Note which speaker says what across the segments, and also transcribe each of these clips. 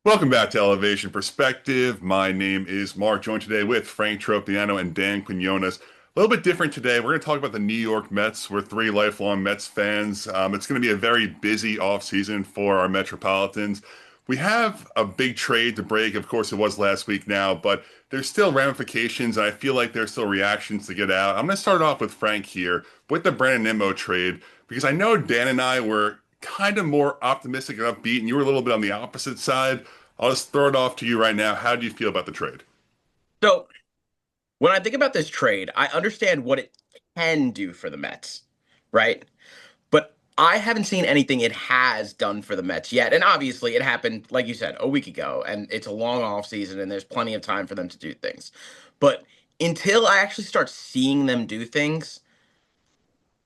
Speaker 1: Welcome back to Elevation Perspective. My name is Mark, joined today with Frank Tropiano and Dan Quinones. A little bit different today. We're going to talk about the New York Mets. We're three lifelong Mets fans. It's going to be a very busy offseason for our Metropolitans. We have a big trade to break. Of course, it was last week now, but there's still ramifications, and I feel like there's still reactions to get out. I'm going to start off with Frank here with the Brandon Nimmo trade because I know Dan and I were kind of more optimistic and upbeat, and you were a little bit on the opposite side. I'll just throw it off to you right now. How do you feel about the trade?
Speaker 2: So when I think about this trade, I understand what it can do for the Mets, right? But I haven't seen anything it has done for the Mets yet. And obviously, it happened, like you said, a week ago, and it's a long off season, and there's plenty of time for them to do things. But until I actually start seeing them do things,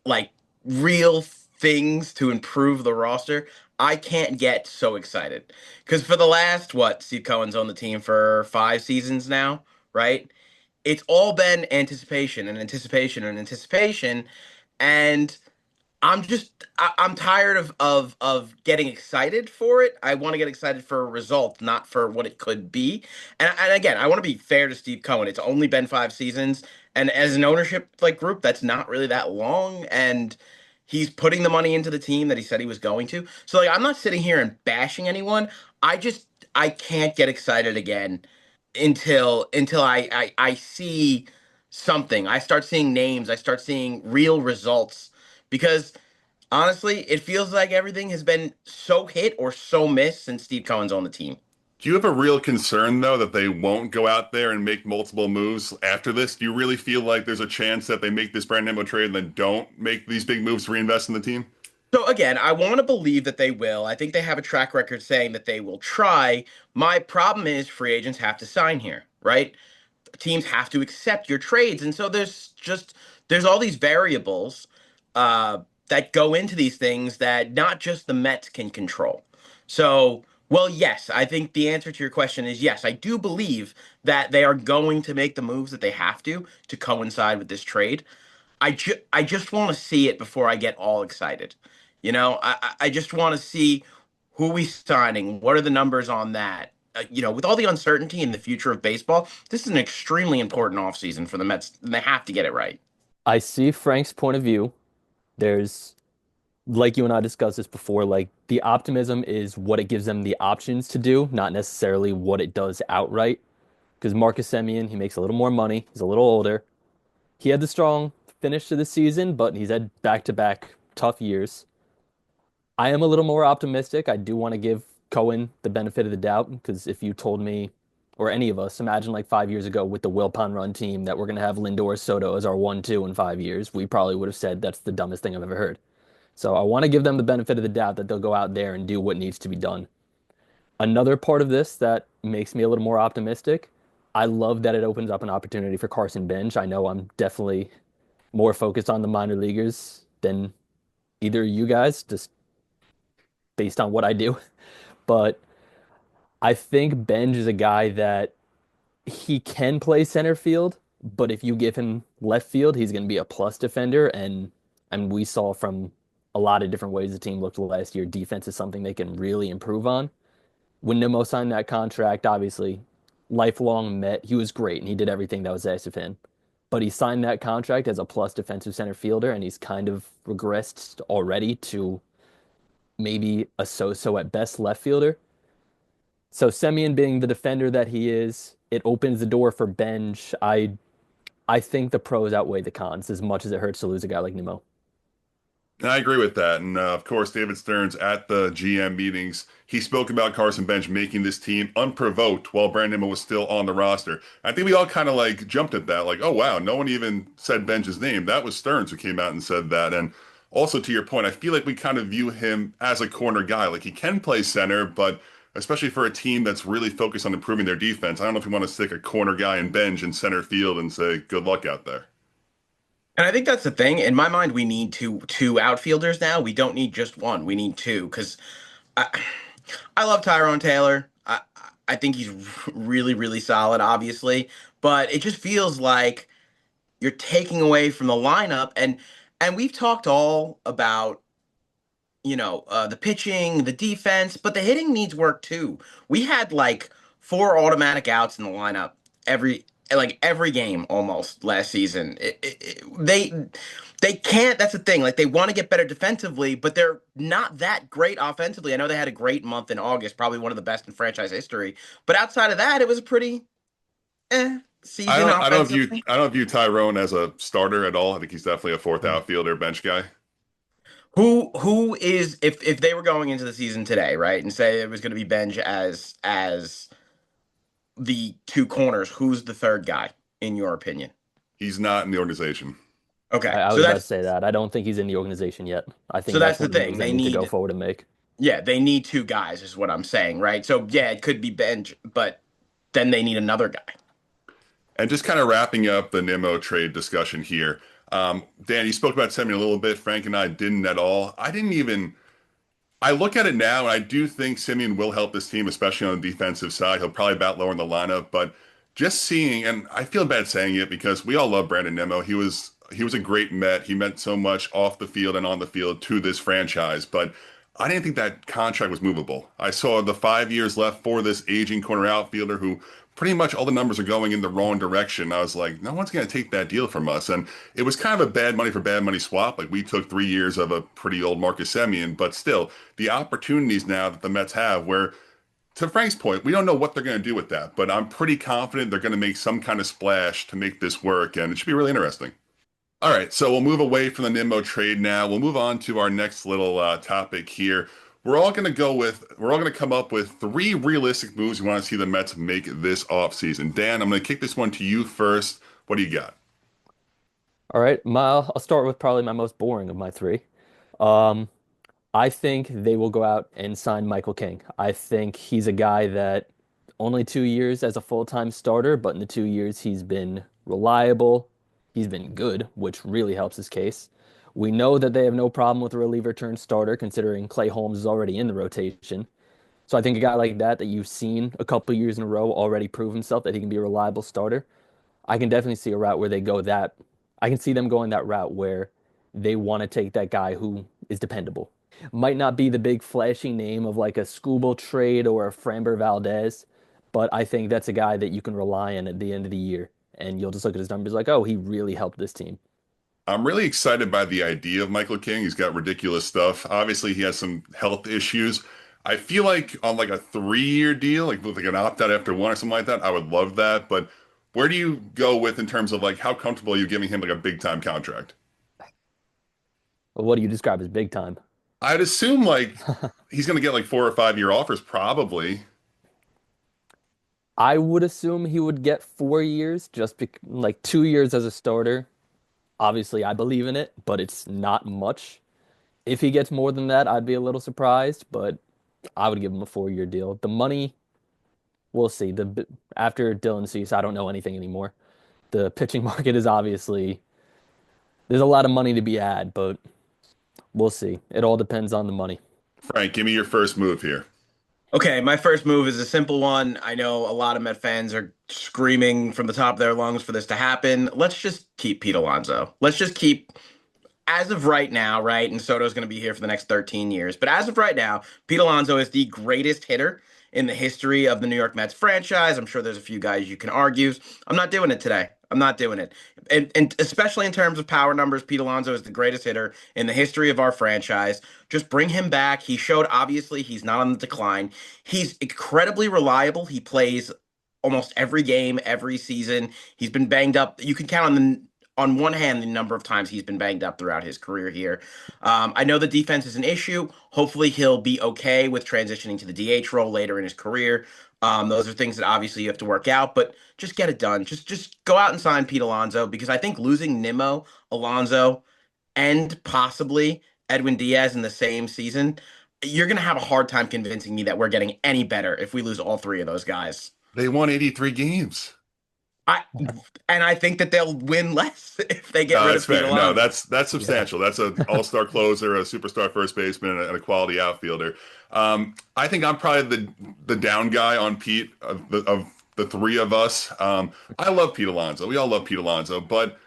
Speaker 2: like real things to improve the roster, I can't get so excited. Because for the last, what, Steve Cohen's on the team for 5 seasons now, right? It's all been anticipation and anticipation and anticipation. And I'm tired of getting excited for it. I want to get excited for a result, not for what it could be. And again, I want to be fair to Steve Cohen. It's only been 5 seasons, and as an ownership group, that's not really that long. And he's putting the money into the team that he said he was going to. So I'm not sitting here and bashing anyone. I can't get excited again until I see something. I start seeing names. I start seeing real results because honestly, it feels like everything has been so hit or so miss since Steve Cohen's on the team.
Speaker 1: Do you have a real concern, though, that they won't go out there and make multiple moves after this? Do you really feel like there's a chance that they make this Brandon Nimmo trade and then don't make these big moves to reinvest in the team?
Speaker 2: So again, I want to believe that they will. I think they have a track record saying that they will try. My problem is free agents have to sign here, right? Teams have to accept your trades, and so there's all these variables that go into these things that not just the Mets can control. So, well, yes, I think the answer to your question is yes. I do believe that they are going to make the moves that they have to coincide with this trade. I just want to see it before I get all excited. I just want to see who we signing. What are the numbers on that? With all the uncertainty in the future of baseball, this is an extremely important offseason for the Mets, and they have to get it right.
Speaker 3: I see Frank's point of view. There's, like you and I discussed this before, like the optimism is what it gives them the options to do, not necessarily what it does outright. Because Marcus Semien, he makes a little more money. He's a little older. He had the strong finish to the season, but he's had back-to-back tough years. I am a little more optimistic. I do want to give Cohen the benefit of the doubt because if you told me, or any of us, imagine like 5 years ago with the Wilpon run team that we're going to have Lindor Soto as our 1-2 in 5 years, we probably would have said that's the dumbest thing I've ever heard. So I want to give them the benefit of the doubt that they'll go out there and do what needs to be done. Another part of this that makes me a little more optimistic, I love that it opens up an opportunity for Carson Bench. I know I'm definitely more focused on the minor leaguers than either of you guys, just based on what I do. But I think Benj is a guy that he can play center field, but if you give him left field, he's going to be a plus defender. And we saw from a lot of different ways the team looked last year, defense is something they can really improve on. When Nimmo signed that contract, obviously, lifelong Met, he was great and he did everything that was asked of him. But he signed that contract as a plus defensive center fielder, and he's kind of regressed already to maybe a so-so at best left fielder. So Semien being the defender that he is, it opens the door for Benj. I think the pros outweigh the cons as much as it hurts to lose a guy like Nimmo.
Speaker 1: And I agree with that. And of course, David Stearns at the GM meetings, he spoke about Carson Bench making this team unprovoked while Brandon Nimmo was still on the roster. I think we all kind of like jumped at that, like, oh wow, no one even said Bench's name. That was Stearns who came out and said that. And also to your point, I feel like we kind of view him as a corner guy. Like he can play center, but especially for a team that's really focused on improving their defense, I don't know if you want to stick a corner guy and Bench in center field and say good luck out there.
Speaker 2: And I think that's the thing. In my mind, we need two outfielders now. We don't need just one. We need two because I, I love Tyrone Taylor. I think he's really, really solid, obviously, but it just feels like you're taking away from the lineup. And we've talked all about the pitching, the defense, but the hitting needs work too. We had like four automatic outs in the lineup every every game almost last season. They can't. That's the thing. Like they want to get better defensively, but they're not that great offensively. I know they had a great month in August, probably one of the best in franchise history. But outside of that, it was a pretty season offensively.
Speaker 1: I don't view Tyrone as a starter at all. I think he's definitely a fourth
Speaker 3: Mm.
Speaker 1: outfielder, bench guy.
Speaker 2: Who is if they were going into the season today, right, and say it was going to be Benj as the two corners, who's the third guy in your opinion?
Speaker 1: He's not in the organization.
Speaker 2: Okay,
Speaker 3: I was about to say that. I don't think he's in the organization yet. I
Speaker 2: so
Speaker 3: think
Speaker 2: that's
Speaker 3: that's
Speaker 2: the
Speaker 3: one of the
Speaker 2: thing.
Speaker 3: moves they need to go forward and make.
Speaker 2: Yeah, they need two guys, is what I'm saying, right? So yeah, it could be Benj, but then they need another guy.
Speaker 1: And just kind of wrapping up the Nimmo trade discussion here. Dan, you spoke about Semyon a little bit. Frank and I didn't at all. I look at it now, and I do think Simeon will help this team, especially on the defensive side. He'll probably bat lower in the lineup, but just seeing, and I feel bad saying it because we all love Brandon Nimmo. He was a great Met. He meant so much off the field and on the field to this franchise, but I didn't think that contract was movable. I saw the 5 years left for this aging corner outfielder who pretty much all the numbers are going in the wrong direction. I was like, no one's going to take that deal from us. And it was kind of a bad money for bad money swap. Like we took 3 years of a pretty old Marcus Semien, but still the opportunities now that the Mets have where to Frank's point, we don't know what they're going to do with that, but I'm pretty confident they're going to make some kind of splash to make this work, and it should be really interesting. All right, so we'll move away from the Nimmo trade now. We'll move on to our next little topic here. We're all going to come up with three realistic moves we want to see the Mets make this offseason. Dan, I'm going to kick this one to you first. What do you got?
Speaker 3: All right, I'll start with probably my most boring of my three. Um, I think they will go out and sign Michael King. I think he's a guy that only 2 years as a full-time starter, but in the 2 years he's been reliable. He's been good, which really helps his case. We know that they have no problem with a reliever turned starter, considering Clay Holmes is already in the rotation. So I think a guy like that you've seen a couple years in a row already prove himself that he can be a reliable starter. I can definitely see a route where they go that. I can see them going that route where they want to take that guy who is dependable. Might not be the big flashy name of like a Scooble trade or a Framber Valdez, but I think that's a guy that you can rely on at the end of the year. And you'll just look at his numbers like, oh, he really helped this team.
Speaker 1: I'm really excited by the idea of Michael King. He's got ridiculous stuff. Obviously, he has some health issues. I feel like on like a 3 year deal, like with like an opt out after one or something like that, I would love that. But where do you go with in terms of like how comfortable are you giving him like a big time contract?
Speaker 3: Well, what do you describe as big time?
Speaker 1: I'd assume like he's going to get like 4 or 5 year offers probably.
Speaker 3: I would assume he would get 4 years, like 2 years as a starter. Obviously, I believe in it, but it's not much. If he gets more than that, I'd be a little surprised, but I would give him a 4 year deal. The money, we'll see. After Dylan Cease, I don't know anything anymore. The pitching market is obviously there's a lot of money to be had, but we'll see. It all depends on the money.
Speaker 1: Frank, give me your first move here.
Speaker 2: Okay, my first move is a simple one. I know a lot of Met fans are screaming from the top of their lungs for this to happen. Let's just keep Pete Alonso. Let's just keep, as of right now, right? And Soto's going to be here for the next 13 years. But as of right now, Pete Alonso is the greatest hitter in the history of the New York Mets franchise. I'm sure there's a few guys you can argue. I'm not doing it today. I'm not doing it. And especially in terms of power numbers, Pete Alonso is the greatest hitter in the history of our franchise. Just bring him back. He showed, obviously, he's not on the decline. He's incredibly reliable. He plays almost every game, every season. He's been banged up. You can count on one hand the number of times he's been banged up throughout his career here. I know the defense is an issue. Hopefully he'll be okay with transitioning to the DH role later in his career. Those are things that obviously you have to work out, but just get it done. Just go out and sign Pete Alonso, because I think losing Nimmo, Alonso, and possibly Edwin Diaz in the same season, you're going to have a hard time convincing me that we're getting any better if we lose all three of those guys.
Speaker 1: They won 83 games.
Speaker 2: I and I think that they'll win less if they get
Speaker 1: No,
Speaker 2: rid
Speaker 1: that's
Speaker 2: of Pete
Speaker 1: fair. No,
Speaker 2: Alonso.
Speaker 1: that's
Speaker 3: Yeah.
Speaker 1: substantial. That's an all-star closer, a superstar first baseman, and a quality outfielder. I think I'm probably the down guy on Pete of the three of us. I love Pete Alonso. We all love Pete Alonso, but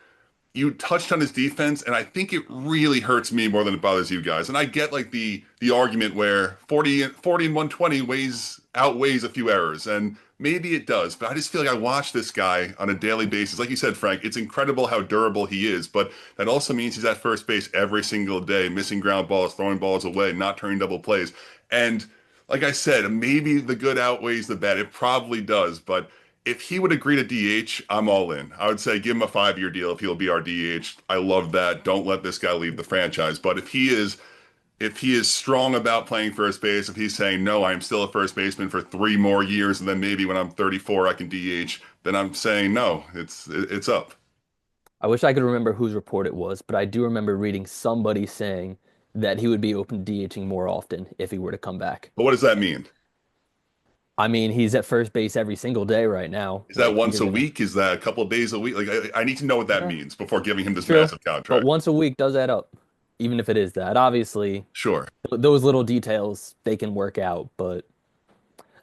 Speaker 1: you touched on his defense, and I think it really hurts me more than it bothers you guys. And I get like the argument where 40 and 120 outweighs a few errors, and maybe it does, but I just feel like I watch this guy on a daily basis. Like you said, Frank, it's incredible how durable he is, but that also means he's at first base every single day, missing ground balls, throwing balls away, not turning double plays. And like I said, maybe the good outweighs the bad. It probably does, but if he would agree to DH, I'm all in. I would say give him a 5-year deal if he'll be our DH. I love that. Don't let this guy leave the franchise. But if he is strong about playing first base, if he's saying no, I'm still a first baseman for 3 more years, and then maybe when I'm 34 I can DH, then I'm saying no. It's up.
Speaker 3: I wish I could remember whose report it was, but I do remember reading somebody saying that he would be open to DHing more often if he were to come back.
Speaker 1: But what does that mean?
Speaker 3: I mean, he's at first base every single day right now.
Speaker 1: Is that
Speaker 3: Like
Speaker 1: once
Speaker 3: you're
Speaker 1: a
Speaker 3: gonna,
Speaker 1: week? Is that a couple of days a week? Like I need to know what that
Speaker 3: yeah,
Speaker 1: means before giving him this
Speaker 3: true.
Speaker 1: massive
Speaker 3: But
Speaker 1: contract.
Speaker 3: once a week does add up, even if it is that. Obviously,
Speaker 1: Sure.
Speaker 3: those little details they can work out, but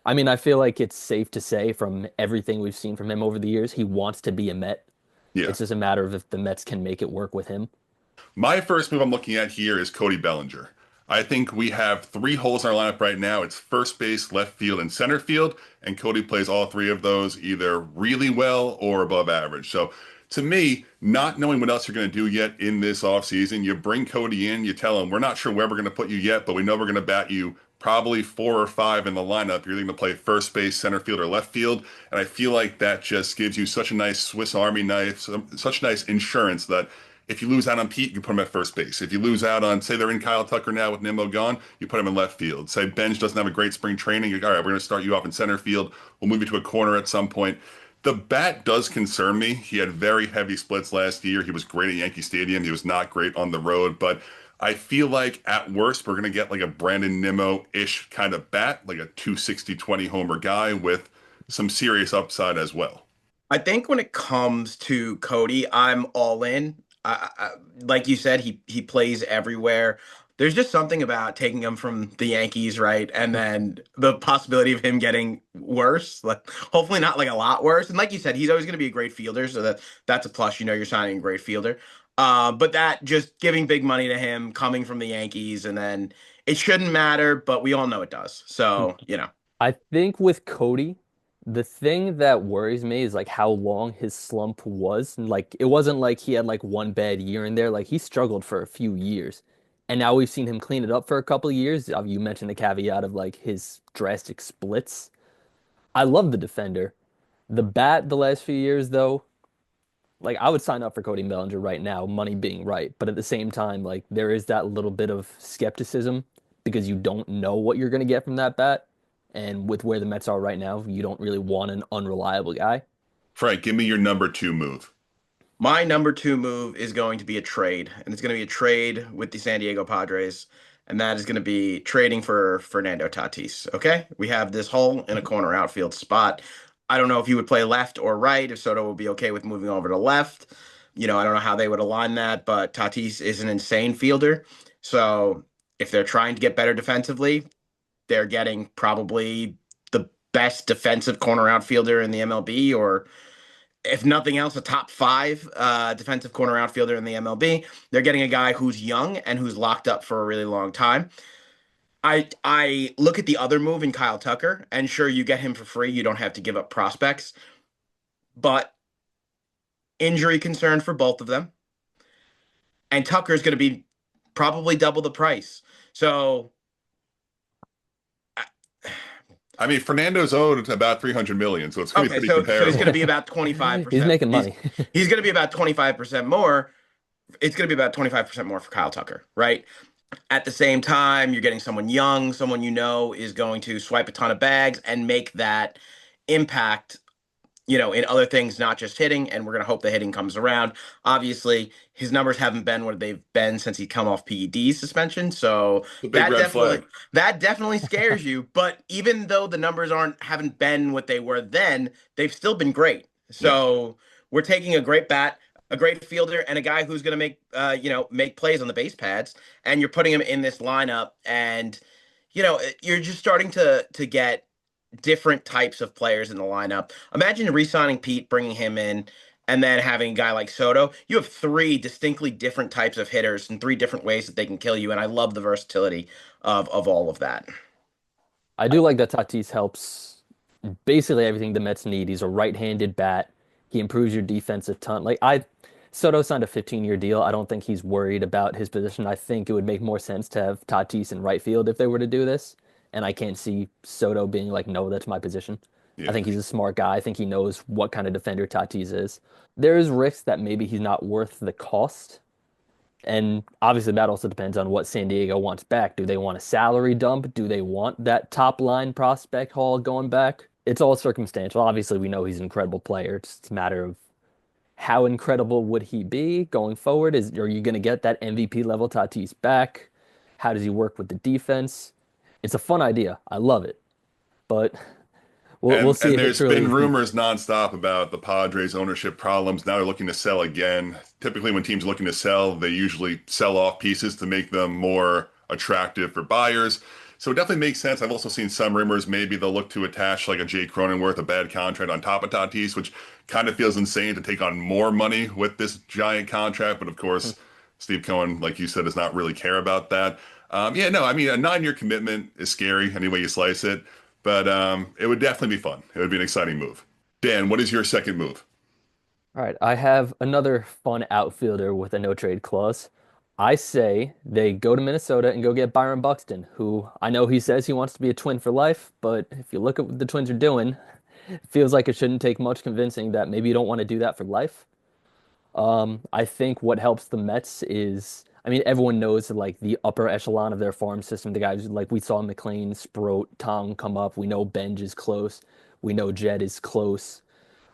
Speaker 3: I mean, I feel like it's safe to say from everything we've seen from him over the years, he wants to be a Met.
Speaker 1: Yeah.
Speaker 3: It's just a matter of if the Mets can make it work with him.
Speaker 1: My first move I'm looking at here is Cody Bellinger. I think we have three holes in our lineup right now. It's first base, left field, and center field, and Cody plays all three of those either really well or above average. So to me, not knowing what else you're going to do yet in this offseason, you bring Cody in, you tell him, we're not sure where we're going to put you yet, but we know we're going to bat you probably 4 or 5 in the lineup. You're either going to play first base, center field, or left field. And I feel like that just gives you such a nice Swiss Army knife, such nice insurance that if you lose out on Pete, you put him at first base. If you lose out on, say they're in Kyle Tucker now with Nimmo gone, you put him in left field. Say Benj doesn't have a great spring training, all right, we're going to start you off in center field. We'll move you to a corner at some point. The bat does concern me. He had very heavy splits last year. He was great at Yankee Stadium. He was not great on the road, but I feel like at worst we're going to get like a Brandon Nimmo-ish kind of bat, like a 260-20 homer guy with some serious upside as well.
Speaker 2: I think when it comes to Cody, I'm all in. Like you said, he plays everywhere. There's just something about taking him from the Yankees, right? And then the possibility of him getting worse, like hopefully not like a lot worse. And like you said, he's always going to be a great fielder, so that's a plus. You know, you're signing a great fielder. But that just giving big money to him, coming from the Yankees, and then it shouldn't matter, but we all know it does. So, you know.
Speaker 3: I think with Cody, the thing that worries me is like how long his slump was. And like it wasn't like he had like one bad year in there. Like he struggled for a few years. And now we've seen him clean it up for a couple of years. You mentioned the caveat of like his drastic splits. I love the defender. The bat the last few years though, like I would sign up for Cody Bellinger right now, money being right. But at the same time, like there is that little bit of skepticism because you don't know what you're going to get from that bat. And with where the Mets are right now, you don't really want an unreliable guy.
Speaker 1: Frank, give me your number two move.
Speaker 2: My number two move is going to be a trade, and it's going to be a trade with the San Diego Padres, and that is going to be trading for Fernando Tatis. Okay, we have this hole in a corner outfield spot. I don't know if he would play left or right, if Soto would be okay with moving over to left. You know, I don't know how they would align that, but Tatis is an insane fielder. So if they're trying to get better defensively, they're getting probably the best defensive corner outfielder in the MLB, or if nothing else, a top five defensive corner outfielder in the MLB. They're getting a guy who's young and who's locked up for a really long time. I look at the other move in Kyle Tucker, and sure, you get him for free. You don't have to give up prospects, but injury concern for both of them. And Tucker is going to be probably double the price. So
Speaker 1: I mean, Fernando's owed about 300 million, so it's going to be
Speaker 2: okay,
Speaker 1: pretty
Speaker 2: so he's going to
Speaker 1: comparable.
Speaker 2: be about
Speaker 3: He's
Speaker 2: 25%.
Speaker 3: making money.
Speaker 2: He's going to be about 25% more. It's going to be about 25% more for Kyle Tucker, right? At the same time, you're getting someone young, someone you know is going to swipe a ton of bags and make that impact, you know, in other things, not just hitting. And we're going to hope the hitting comes around. Obviously, his numbers haven't been what they've been since he come off PED suspension. So
Speaker 1: The big
Speaker 2: that
Speaker 1: red
Speaker 2: definitely
Speaker 1: flag.
Speaker 2: that definitely scares you. But even though the numbers haven't been what they were then, they've still been great.
Speaker 1: Yeah.
Speaker 2: So we're taking a great bat, a great fielder, and a guy who's going to make plays on the base pads, and you're putting him in this lineup, and you're just starting to get different types of players in the lineup. Imagine re-signing Pete, bringing him in, and then having a guy like Soto, you have three distinctly different types of hitters and three different ways that they can kill you. And I love the versatility of all of that.
Speaker 3: I do like that Tatis helps basically everything the Mets need. He's a right-handed bat. He improves your defense a ton. Soto signed a 15-year deal. I don't think he's worried about his position. I think it would make more sense to have Tatis in right field if they were to do this. And I can't see Soto being like, no, that's my position. I
Speaker 1: Yeah,
Speaker 3: think he's a smart guy. I think he knows what kind of defender Tatis is. There is risk that maybe he's not worth the cost. And obviously, that also depends on what San Diego wants back. Do they want a salary dump? Do they want that top line prospect haul going back? It's all circumstantial. Obviously, we know he's an incredible player. It's a matter of how incredible would he be going forward? Are you going to get that MVP level Tatis back? How does he work with the defense? It's a fun idea. I love it, but we'll see
Speaker 1: and
Speaker 3: if it
Speaker 1: there's been
Speaker 3: truly.
Speaker 1: rumors nonstop about the Padres ownership problems. Now they're looking to sell again. Typically, when teams are looking to sell, they usually sell off pieces to make them more attractive for buyers. So it definitely makes sense. I've also seen some rumors maybe they'll look to attach like a Jay Cronenworth, a bad contract on top of Tatis, which kind of feels insane to take on more money with this giant contract. But of course, Steve Cohen, like you said, does not really care about that. Yeah, no, I mean, a 9-year commitment is scary any way you slice it, but it would definitely be fun. It would be an exciting move. Dan, what is your second move?
Speaker 3: All right, I have another fun outfielder with a no trade clause. I say they go to Minnesota and go get Byron Buxton, who I know he says he wants to be a Twin for life, but if you look at what the Twins are doing, it feels like it shouldn't take much convincing that maybe you don't want to do that for life. I think what helps the Mets is, I mean, everyone knows that, like the upper echelon of their farm system, the guys like we saw McLean, Sproat, Tong come up. We know Benj is close. We know Jed is close.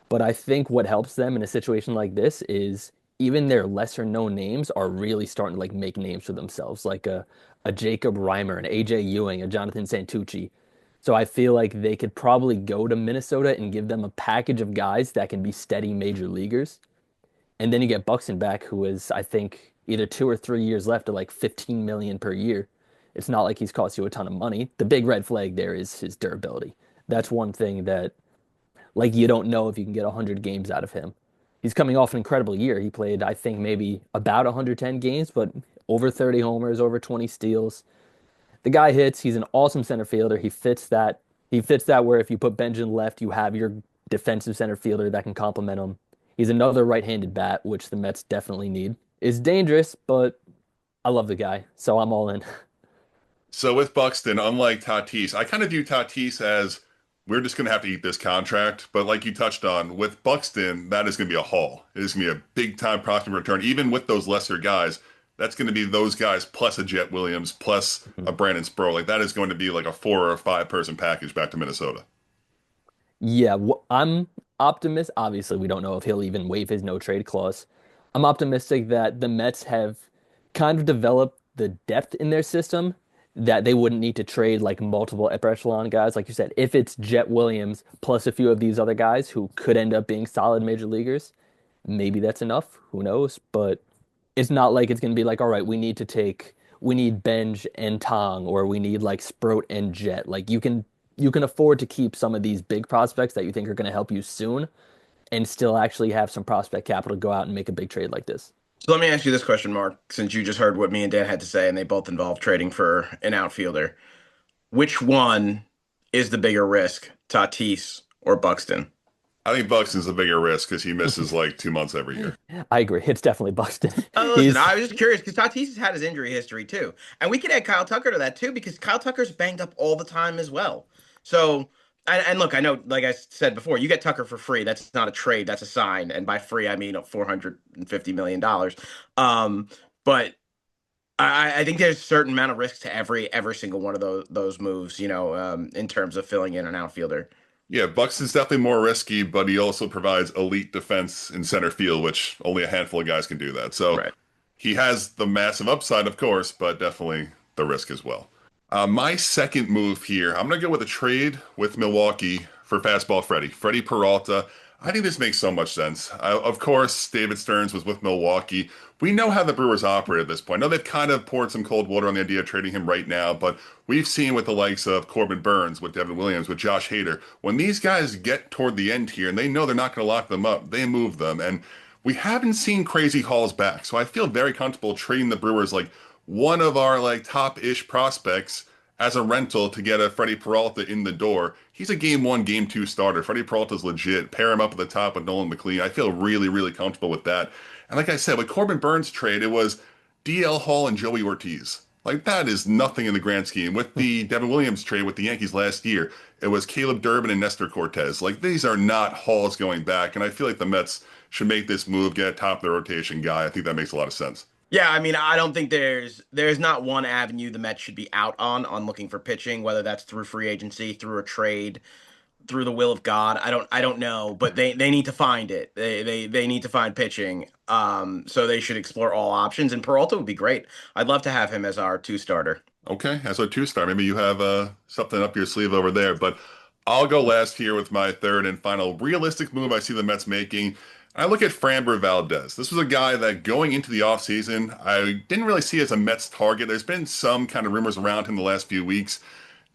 Speaker 3: But I think what helps them in a situation like this is even their lesser known names are really starting to like make names for themselves, like a Jacob Reimer, an AJ Ewing, a Jonathan Santucci. So I feel like they could probably go to Minnesota and give them a package of guys that can be steady major leaguers. And then you get Buxton back, who is, I think, either 2 or 3 years left at like 15 million per year. It's not like he's cost you a ton of money. The big red flag there is his durability. That's one thing that like you don't know if you can get 100 games out of him. He's coming off an incredible year. He played, I think, maybe about 110 games, but over 30 homers, over 20 steals. The guy hits. He's an awesome center fielder. He fits that. He fits that where if you put Benjamin left, you have your defensive center fielder that can complement him. He's another right-handed bat, which the Mets definitely need. Is dangerous, but I love the guy, so I'm all in.
Speaker 1: So with Buxton, unlike Tatis, I kind of view Tatis as we're just going to have to eat this contract. But like you touched on, with Buxton, that is going to be a haul. It is going to be a big time prospect return, even with those lesser guys. That's going to be those guys plus a Jet Williams plus a Brandon Sproul. Like that is going to be like a 4 or 5 person package back to Minnesota.
Speaker 3: Yeah, I'm optimist. Obviously, we don't know if he'll even waive his no trade clause. I'm optimistic that the Mets have kind of developed the depth in their system that they wouldn't need to trade like multiple upper echelon guys. Like you said, if it's Jet Williams plus a few of these other guys who could end up being solid major leaguers, maybe that's enough. Who knows? But it's not like it's going to be like, all right, we need Benj and Tong, or we need like Sproat and Jet. Like you can afford to keep some of these big prospects that you think are going to help you soon and still actually have some prospect capital to go out and make a big trade like this.
Speaker 2: So let me ask you this question, Mark, since you just heard what me and Dan had to say, and they both involve trading for an outfielder. Which one is the bigger risk, Tatis or Buxton?
Speaker 1: I think Buxton's a bigger risk because he misses like 2 months every year.
Speaker 3: I agree. It's definitely Buxton.
Speaker 2: Listen,
Speaker 3: He's
Speaker 2: I was just curious because Tatis has had his injury history too, and we could add Kyle Tucker to that too because Kyle Tucker's banged up all the time as well. So, and look, I know, like I said before, you get Tucker for free. That's not a trade. That's a sign, and by free I mean $450 million. But I think there's a certain amount of risk to every single one of those moves. In terms of filling in an outfielder.
Speaker 1: Yeah, Buxton's definitely more risky, but he also provides elite defense in center field, which only a handful of guys can do that. So
Speaker 2: Right.
Speaker 1: he has the massive upside, of course, but definitely the risk as well. My second move here, I'm going to go with a trade with Milwaukee for fastball Freddie Peralta. I think this makes so much sense. Of course, David Stearns was with Milwaukee. We know how the Brewers operate at this point. I know they've kind of poured some cold water on the idea of trading him right now, but we've seen with the likes of Corbin Burns, with Devin Williams, with Josh Hader, when these guys get toward the end here and they know they're not going to lock them up, they move them. And we haven't seen crazy hauls back. So I feel very comfortable trading the Brewers like one of our like top-ish prospects as a rental to get a Freddie Peralta in the door. He's a game one, game two starter. Freddie Peralta's legit. Pair him up at the top with Nolan McLean. I feel really, really comfortable with that. And like I said, with Corbin Burns trade, it was DL Hall and Joey Ortiz. Like that is nothing in the grand scheme. With the Devin Williams trade with the Yankees last year, it was Caleb Durbin and Nestor Cortez. Like these are not hauls going back. And I feel like the Mets should make this move, get a top of the rotation guy. I think that makes a lot of sense.
Speaker 2: Yeah, I mean, I don't think there's not one avenue the Mets should be out on looking for pitching, whether that's through free agency, through a trade, through the will of God. I don't know, but they need to find it. They need to find pitching. So they should explore all options, and Peralta would be great. I'd love to have him as our two starter.
Speaker 1: Okay, as a two-star, maybe you have something up your sleeve over there. But I'll go last here with my third and final realistic move I see the Mets making. I look at Framber Valdez. This was a guy that going into the offseason, I didn't really see as a Mets target. There's been some kind of rumors around him the last few weeks.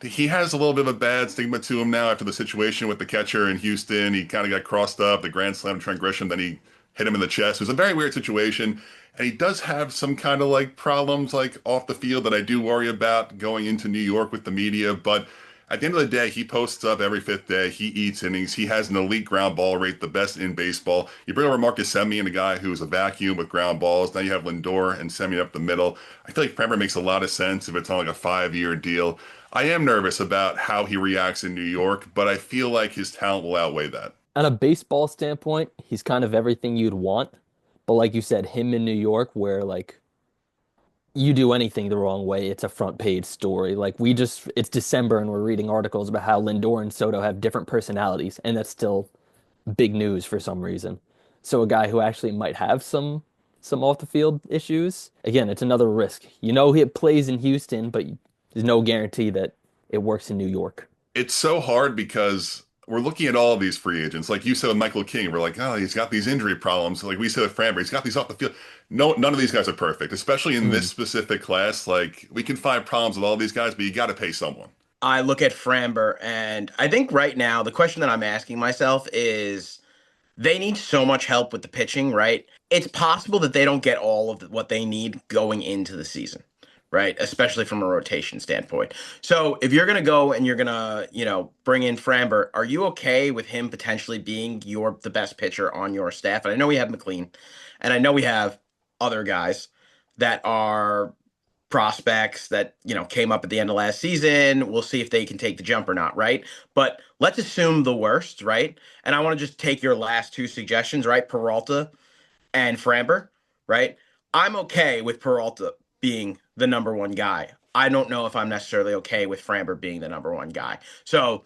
Speaker 1: He has a little bit of a bad stigma to him now after the situation with the catcher in Houston. He kind of got crossed up, the grand slam to Trent Grisham, then he hit him in the chest. It was a very weird situation. And he does have some kind of like problems like off the field that I do worry about going into New York with the media. But at the end of the day, he posts up every fifth day. He eats innings. He has an elite ground ball rate, the best in baseball. You bring over Marcus Semien, a guy who's a vacuum with ground balls. Now you have Lindor and Semien up the middle. I feel like Framber makes a lot of sense if it's on like a 5-year deal. I am nervous about how he reacts in New York, but I feel like his talent will outweigh that.
Speaker 3: On a baseball standpoint, he's kind of everything you'd want. But like you said, him in New York, where like you do anything the wrong way, it's a front page story. Like it's December and we're reading articles about how Lindor and Soto have different personalities, and that's still big news for some reason. So a guy who actually might have some off the field issues, again, it's another risk. You know he plays in Houston, but there's no guarantee that it works in New York.
Speaker 1: It's so hard because we're looking at all of these free agents. Like you said with Michael King, we're like, oh, he's got these injury problems. Like we said with Framber, he's got these off the field. No, none of these guys are perfect, especially in this
Speaker 3: Mm.
Speaker 1: specific class. Like we can find problems with all these guys, but you got to pay someone.
Speaker 2: I look at Framber, and I think right now the question that I'm asking myself is they need so much help with the pitching, right? It's possible that they don't get all of what they need going into the season, right? Especially from a rotation standpoint. So if you're gonna go and you're gonna, bring in Framber, are you okay with him potentially being the best pitcher on your staff? And I know we have McLean, and I know we have other guys that are prospects that came up at the end of last season. We'll see if they can take the jump or not, right? But let's assume the worst, right? And I want to just take your last two suggestions, right? Peralta and Framber, right? I'm okay with Peralta being the number one guy. I don't know if I'm necessarily okay with Framber being the number one guy. So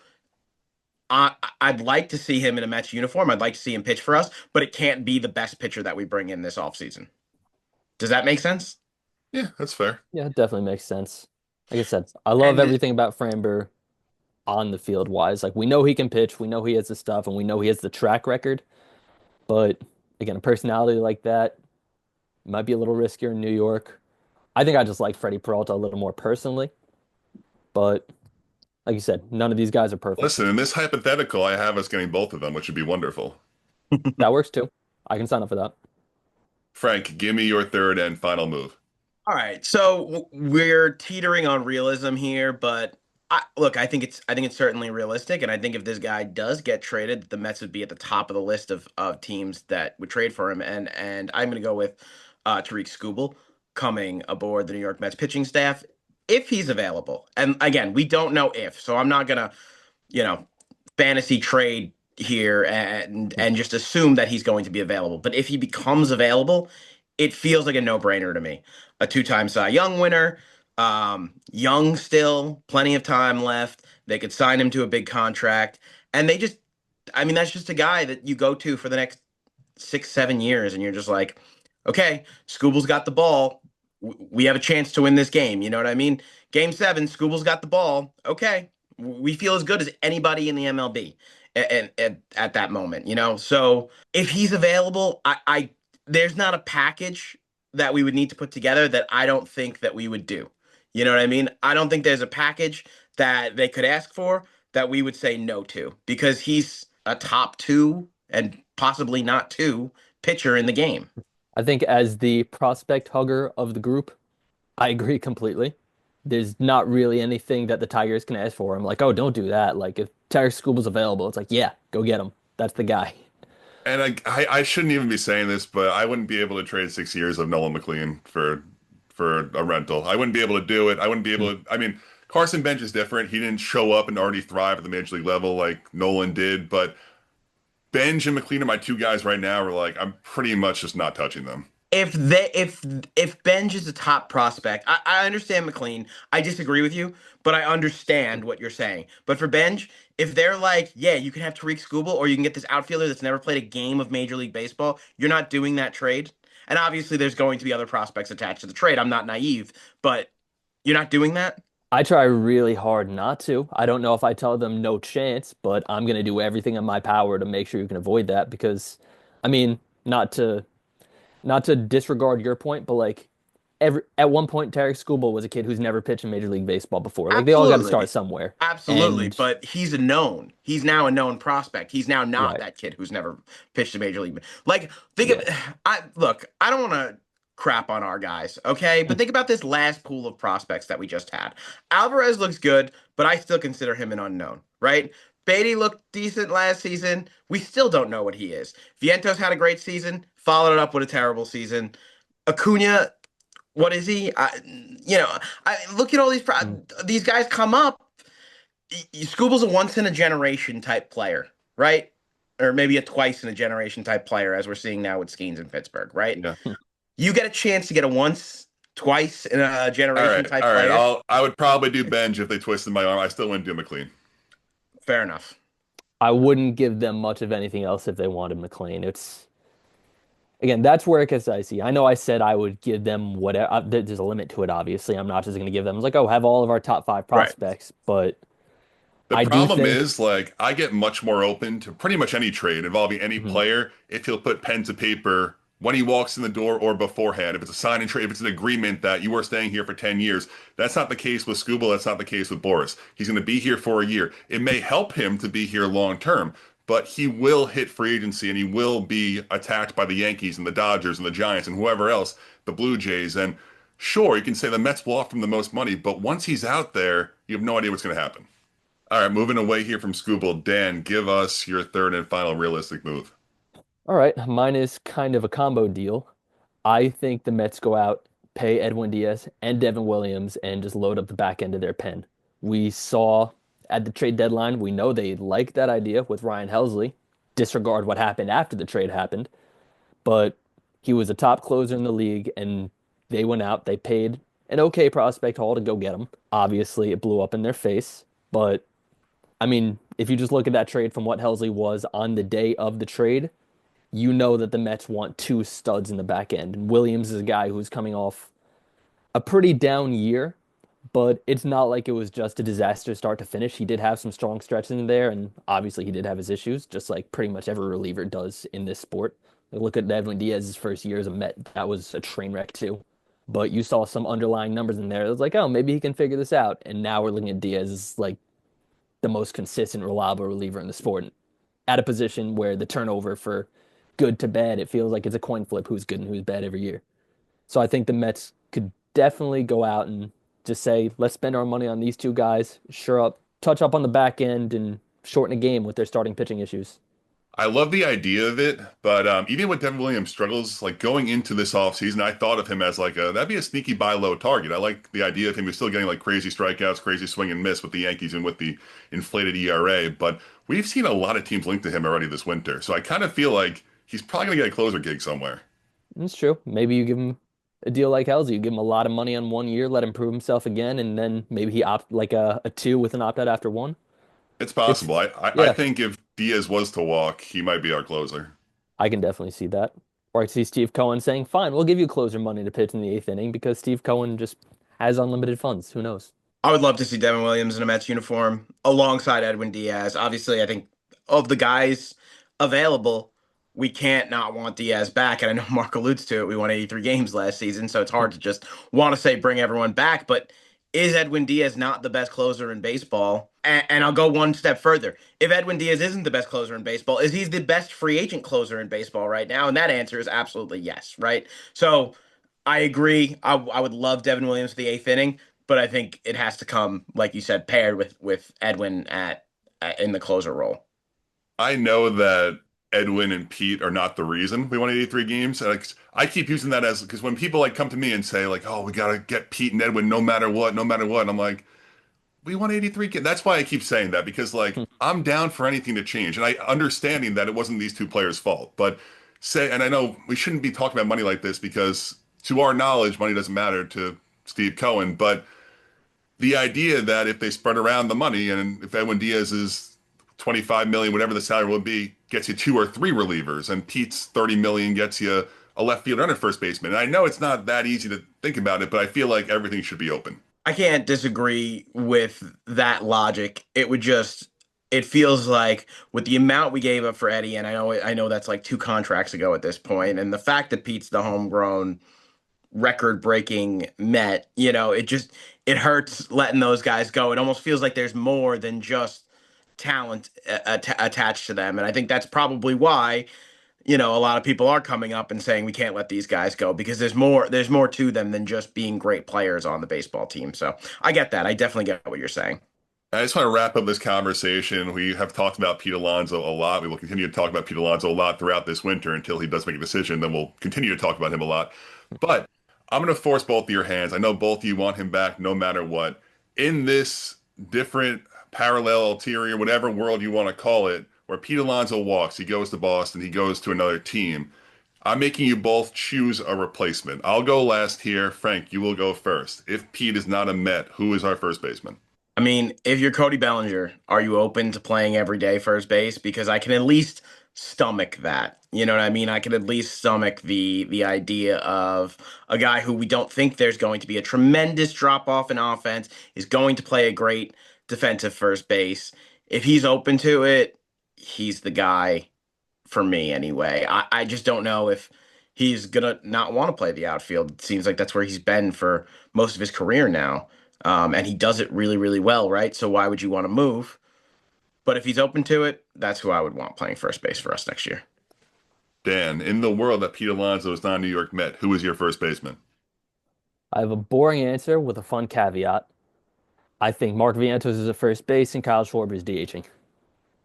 Speaker 2: I'd like to see him in a Mets uniform. I'd like to see him pitch for us, but it can't be the best pitcher that we bring in this offseason. Does that make sense?
Speaker 1: Yeah, that's fair.
Speaker 3: Yeah, it definitely makes sense. Like I said, I love
Speaker 2: And
Speaker 3: everything about Framber on the field wise. Like we know he can pitch, we know he has the stuff, and we know he has the track record. But again, a personality like that might be a little riskier in New York. I think I just like Freddie Peralta a little more personally. But like you said, none of these guys are perfect.
Speaker 1: Listen, in this hypothetical, I have us getting both of them, which would be wonderful.
Speaker 3: That works too. I can sign up for that.
Speaker 1: Frank, give me your third and final move.
Speaker 2: all right, so we're teetering on realism here, but look, I think it's certainly realistic, and I think if this guy does get traded, the Mets would be at the top of the list of teams that would trade for him, and I'm going to go with Tariq Skubal coming aboard the New York Mets pitching staff if he's available. And again, we don't know if, so I'm not gonna you know fantasy trade here and just assume that he's going to be available. But if he becomes available, it feels like a no-brainer to me. A two-time Cy Young winner, young still, plenty of time left. They could sign him to a big contract, and I mean, that's just a guy that you go to for the next 6, 7 years, and you're just like, okay, Scooble's got the ball. We have a chance to win this game. You know what I mean? Game 7, Scooble's got the ball. Okay, we feel as good as anybody in the MLB. and at that moment, you know? So if he's available, I there's not a package that we would need to put together that I don't think that we would do. You know what I mean? I don't think there's a package that they could ask for that we would say no to because he's a top two and possibly not two pitcher in the game.
Speaker 3: I think as the prospect hugger of the group, I agree completely. There's not really anything that the Tigers can ask for. I'm like, oh, don't do that. Like if Tarek Scooble's available, it's like, yeah, go get him. That's the guy.
Speaker 1: And I shouldn't even be saying this, but I wouldn't be able to trade 6 years of Nolan McLean for a rental. I wouldn't be able to do it. I wouldn't be able to. I mean, Carson Bench is different. He didn't show up and already thrive at the major league level like Nolan did. But Benj and McLean are my two guys right now. Where like I'm pretty much just not touching them.
Speaker 2: If Benj is a top prospect, I understand McLean. I disagree with you, but I understand what you're saying. But for Benj, if they're like, yeah, you can have Tariq Skubal or you can get this outfielder that's never played a game of Major League Baseball, you're not doing that trade. And obviously there's going to be other prospects attached to the trade. I'm not naive, but you're not doing that?
Speaker 3: I try really hard not to. I don't know if I tell them no chance, but I'm going to do everything in my power to make sure you can avoid that because, I mean, not to disregard your point, but like every at one point, Tarek Skubal was a kid who's never pitched in Major League Baseball before. Like they all got to start
Speaker 2: Absolutely.
Speaker 3: somewhere.
Speaker 2: Absolutely,
Speaker 3: And
Speaker 2: but he's a known. He's now a known prospect. He's now not
Speaker 3: right,
Speaker 2: that kid who's never pitched a major league. Like think of
Speaker 3: yeah.
Speaker 2: I look, I don't want to crap on our guys, okay? But think about this last pool of prospects that we just had. Alvarez looks good, but I still consider him an unknown, right? Beatty looked decent last season. We still don't know what he is. Vientos had a great season, followed it up with a terrible season. Acuna, what is he? You know, I look at all
Speaker 3: Mm.
Speaker 2: these guys come up. Scooble's a once in a generation type player, right? Or maybe a twice in a generation type player, as we're seeing now with Skeens in Pittsburgh, right?
Speaker 1: Yeah.
Speaker 2: You get a chance to get a once, twice in a
Speaker 1: All
Speaker 2: generation
Speaker 1: right.
Speaker 2: type
Speaker 1: All right.
Speaker 2: player.
Speaker 1: I would probably do Benj if they twisted my arm. I still wouldn't do McLean.
Speaker 2: Fair enough.
Speaker 3: I wouldn't give them much of anything else if they wanted McLean. It's again, that's where it gets dicey. I know I said I would give them whatever. There's a limit to it, obviously. I'm not just going to give them like, oh, have all of our top five
Speaker 2: Right.
Speaker 3: prospects. But
Speaker 1: The
Speaker 3: I do
Speaker 1: problem
Speaker 3: think,
Speaker 1: is, like, I get much more open to pretty much any trade involving any
Speaker 3: mhm,
Speaker 1: player if he'll put pen to paper when he walks in the door or beforehand. If it's a sign and trade, if it's an agreement that you are staying here for 10 years, that's not the case with Scooble. That's not the case with Boris. He's going to be here for a year. It may help him to be here long term, but he will hit free agency and he will be attacked by the Yankees and the Dodgers and the Giants and whoever else, the Blue Jays. And sure, you can say the Mets will offer him the most money, but once he's out there, you have no idea what's going to happen. All right, moving away here from Scooble, Dan, give us your third and final realistic move.
Speaker 3: all right, mine is kind of a combo deal. I think the Mets go out, pay Edwin Diaz and Devin Williams, and just load up the back end of their pen. We saw at the trade deadline, we know they liked that idea with Ryan Helsley. Disregard what happened after the trade happened, but he was a top closer in the league, and they went out, they paid an okay prospect haul to go get him. Obviously, it blew up in their face, but I mean, if you just look at that trade from what Helsley was on the day of the trade, you know that the Mets want two studs in the back end. And Williams is a guy who's coming off a pretty down year, but it's not like it was just a disaster start to finish. He did have some strong stretches in there, and obviously he did have his issues, just like pretty much every reliever does in this sport. Like, look at Devlin Diaz's first year as a Met. That was a train wreck too. But you saw some underlying numbers in there. It was like, oh, maybe he can figure this out. And now we're looking at Diaz as like the most consistent, reliable reliever in the sport at a position where the turnover for good to bad, it feels like it's a coin flip who's good and who's bad every year. So I think the Mets could definitely go out and just say, let's spend our money on these two guys, sure up, touch up on the back end, and shorten a game with their starting pitching issues.
Speaker 1: I love the idea of it, but even with Devin Williams struggles, like going into this offseason, I thought of him as like that'd be a sneaky buy low target. I like the idea of him. He's still getting like crazy strikeouts, crazy swing and miss with the Yankees and with the inflated ERA, but we've seen a lot of teams linked to him already this winter. So I kind of feel like he's probably gonna get a closer gig somewhere.
Speaker 3: It's true. Maybe you give him a deal like Helsley. You give him a lot of money on 1 year, let him prove himself again, and then maybe he opt like a two with an opt out after one.
Speaker 1: It's
Speaker 3: It's
Speaker 1: possible. I
Speaker 3: yeah,
Speaker 1: think if Diaz was to walk, he might be our closer.
Speaker 3: I can definitely see that. Or I see Steve Cohen saying, "Fine, we'll give you closer money to pitch in the eighth inning because Steve Cohen just has unlimited funds. Who knows?"
Speaker 2: I would love to see Devin Williams in a Mets uniform alongside Edwin Diaz. Obviously, I think of the guys available, we can't not want Diaz back. And I know Mark alludes to it. We won 83 games last season, so it's hard to just want to say bring everyone back. But is Edwin Diaz not the best closer in baseball? And I'll go one step further. If Edwin Diaz isn't the best closer in baseball, is he the best free agent closer in baseball right now? And that answer is absolutely yes, right? So I agree. I would love Devin Williams for the eighth inning, but I think it has to come, like you said, paired with Edwin at in the closer role.
Speaker 1: I know that Edwin and Pete are not the reason we won 83 games. And I keep using that as because when people like come to me and say like, "Oh, we gotta get Pete and Edwin no matter what, no matter what," and I'm like, "We won 83 games." That's why I keep saying that because like I'm down for anything to change, and I understanding that it wasn't these two players' fault, but say, and I know we shouldn't be talking about money like this because to our knowledge, money doesn't matter to Steve Cohen, but the idea that if they spread around the money and if Edwin Diaz is 25 million, whatever the salary will be, gets you two or three relievers, and Pete's 30 million gets you a left fielder and a first baseman. And I know it's not that easy to think about it, but I feel like everything should be open.
Speaker 2: I can't disagree with that logic. It feels like with the amount we gave up for Eddie, and I know that's like two contracts ago at this point, and the fact that Pete's the homegrown record-breaking Met, it hurts letting those guys go. It almost feels like there's more than just talent attached to them, and I think that's probably why a lot of people are coming up and saying we can't let these guys go because there's more to them than just being great players on the baseball team. So I get that. I definitely get what you're saying.
Speaker 1: I just want to wrap up this conversation. We have talked about Pete Alonso a lot. We will continue to talk about Pete Alonso a lot throughout this winter until he does make a decision. Then we'll continue to talk about him a lot. But I'm going to force both of your hands. I know both of you want him back no matter what. In this different parallel, ulterior, whatever world you want to call it, where Pete Alonso walks, he goes to Boston, he goes to another team. I'm making you both choose a replacement. I'll go last here. Frank, you will go first. If Pete is not a Met, who is our first baseman?
Speaker 2: I mean, if you're Cody Bellinger, are you open to playing every day first base? Because I can at least stomach that. You know what I mean? I can at least stomach the idea of a guy who we don't think there's going to be a tremendous drop off in offense is going to play a great defensive first base. If he's open to it, he's the guy for me anyway. I just don't know if he's gonna not want to play the outfield. It seems like that's where he's been for most of his career now. And he does it really, really well, right? So why would you want to move? But if he's open to it, that's who I would want playing first base for us next year.
Speaker 1: Dan, in the world that Pete Alonso is not a New York Met, who is your first baseman?
Speaker 3: I have a boring answer with a fun caveat. I think Mark Vientos is a first base and Kyle Schwarber is DHing.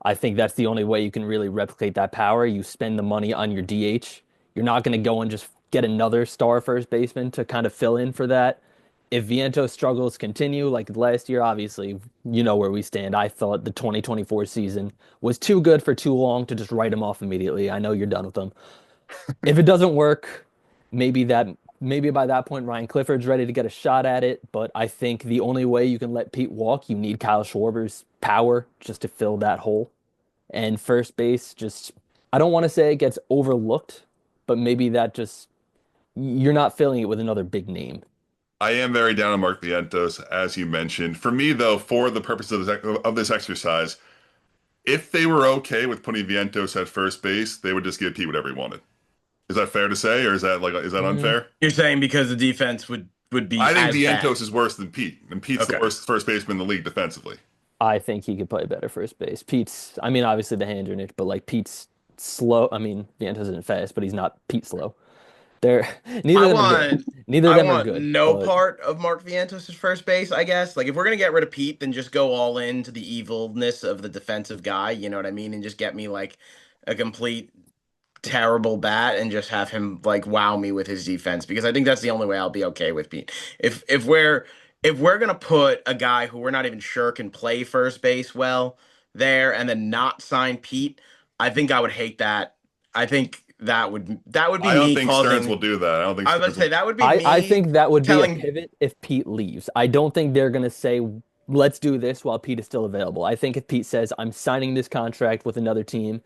Speaker 3: I think that's the only way you can really replicate that power. You spend the money on your DH. You're not going to go and just get another star first baseman to kind of fill in for that. If Vientos struggles continue like last year, obviously, you know where we stand. I thought the 2024 season was too good for too long to just write him off immediately. I know you're done with him. If it doesn't work, maybe that maybe by that point Ryan Clifford's ready to get a shot at it. But I think the only way you can let Pete walk, you need Kyle Schwarber's power just to fill that hole. And first base, just I don't want to say it gets overlooked, but maybe that just you're not filling it with another big name.
Speaker 1: I am very down on Mark Vientos, as you mentioned. For me, though, for the purpose of this exercise, if they were okay with putting Vientos at first base, they would just give Pete whatever he wanted. Is that fair to say, or is that
Speaker 3: Mm,
Speaker 1: unfair?
Speaker 2: You're saying because the defense would be
Speaker 1: I think
Speaker 2: as bad.
Speaker 1: Vientos is worse than Pete, and Pete's the
Speaker 2: Okay.
Speaker 1: worst first baseman in the league defensively.
Speaker 3: I think he could play better first base. I mean, obviously the hands are in it, but like Pete's slow. I mean, Vientos isn't fast, but he's not Pete slow. They're neither
Speaker 2: I
Speaker 3: of them are good.
Speaker 2: want
Speaker 3: Neither of
Speaker 2: I
Speaker 3: them are
Speaker 2: want
Speaker 3: good,
Speaker 2: no
Speaker 3: but
Speaker 2: part of Mark Vientos' first base, I guess. Like if we're gonna get rid of Pete, then just go all into the evilness of the defensive guy, you know what I mean? And just get me like a complete terrible bat and just have him like wow me with his defense because I think that's the only way I'll be okay with Pete. If we're gonna put a guy who we're not even sure can play first base well there and then not sign Pete, I think I would hate that. I think that would be
Speaker 1: I don't
Speaker 2: me
Speaker 1: think Stearns
Speaker 2: causing
Speaker 1: will do that. I don't think
Speaker 2: I was about to
Speaker 1: Stearns
Speaker 2: say
Speaker 1: will.
Speaker 2: that would be
Speaker 3: I
Speaker 2: me
Speaker 3: think that would be a
Speaker 2: telling
Speaker 3: pivot if Pete leaves. I don't think they're gonna say let's do this while Pete is still available. I think if Pete says I'm signing this contract with another team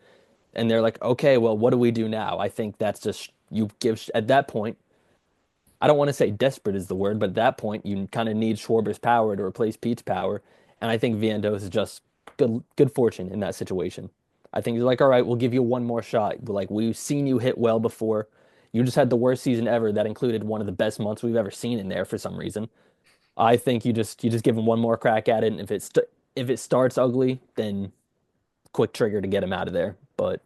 Speaker 3: and they're like, okay, well, what do we do now? I think that's just you give at that point. I don't want to say desperate is the word, but at that point, you kind of need Schwarber's power to replace Pete's power, and I think Vientos is just good fortune in that situation. I think he's like, all right, we'll give you one more shot. Like we've seen you hit well before. You just had the worst season ever that included one of the best months we've ever seen in there for some reason. I think you just give him one more crack at it, and if it starts ugly, then quick trigger to get him out of there. But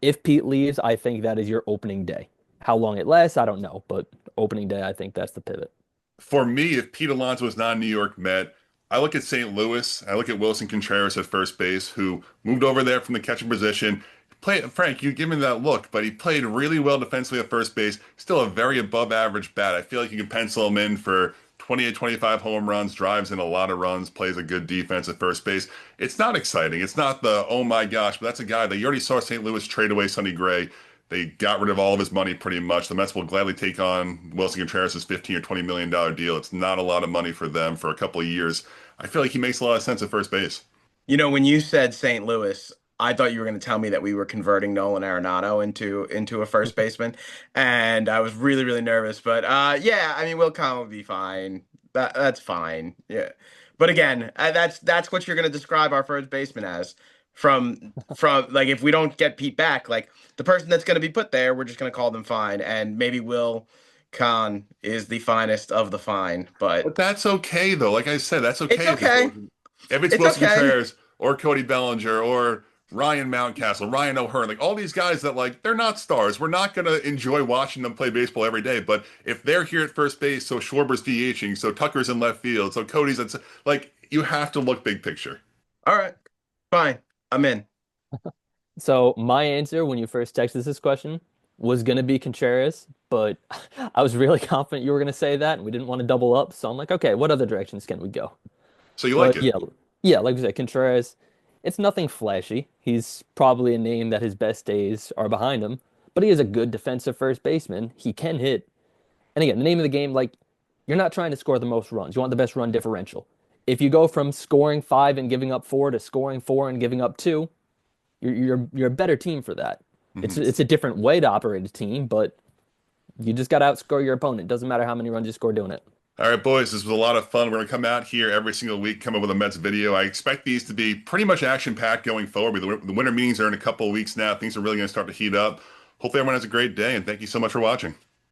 Speaker 3: if Pete leaves, I think that is your opening day. How long it lasts, I don't know, but opening day, I think that's the pivot.
Speaker 1: For me, if Pete Alonso is not a New York Met, I look at St. Louis. I look at Wilson Contreras at first base, who moved over there from the catcher position. Frank, you give me that look, but he played really well defensively at first base. Still a very above average bat. I feel like you can pencil him in for 20 to 25 home runs, drives in a lot of runs, plays a good defense at first base. It's not exciting. It's not the, oh my gosh, but that's a guy that you already saw St. Louis trade away Sonny Gray. They got rid of all of his money pretty much. The Mets will gladly take on Wilson Contreras' 15 or $20 million deal. It's not a lot of money for them for a couple of years. I feel like he makes a lot of sense at first base.
Speaker 2: When you said St. Louis, I thought you were going to tell me that we were converting Nolan Arenado into a first baseman, and I was really really nervous. But yeah, I mean, Will Connell will be fine. That's fine. Yeah, but again, that's what you're going to describe our first baseman as. From like if we don't get Pete back, like the person that's going to be put there, we're just going to call them fine, and maybe Will Khan is the finest of the fine, but
Speaker 1: But that's okay though. Like I said, that's
Speaker 2: it's
Speaker 1: okay
Speaker 2: okay.
Speaker 1: if it's
Speaker 2: It's
Speaker 1: Wilson
Speaker 2: okay.
Speaker 1: Contreras or Cody Bellinger or Ryan Mountcastle, Ryan O'Hearn, like all these guys that like they're not stars. We're not gonna enjoy watching them play baseball every day. But if they're here at first base, so Schwarber's DHing, so Tucker's in left field, so Cody's at like you have to look big picture.
Speaker 2: All right, fine. I'm in.
Speaker 3: So my answer when you first texted this question was gonna be Contreras, but I was really confident you were gonna say that, and we didn't want to double up. So I'm like, okay, what other directions can we go?
Speaker 1: So you like
Speaker 3: But
Speaker 1: it.
Speaker 3: yeah, like we said, Contreras, it's nothing flashy. He's probably a name that his best days are behind him, but he is a good defensive first baseman. He can hit. And again, the name of the game, like, you're not trying to score the most runs. You want the best run differential. If you go from scoring five and giving up four to scoring four and giving up two, you're a better team for that.
Speaker 1: Mhm.
Speaker 3: It's a different way to operate a team, but you just got to outscore your opponent. Doesn't matter how many runs you score doing it.
Speaker 1: All right, boys, this was a lot of fun. We're going to come out here every single week, come up with a Mets video. I expect these to be pretty much action-packed going forward. The winter meetings are in a couple of weeks now. Things are really going to start to heat up. Hopefully everyone has a great day, and thank you so much for watching.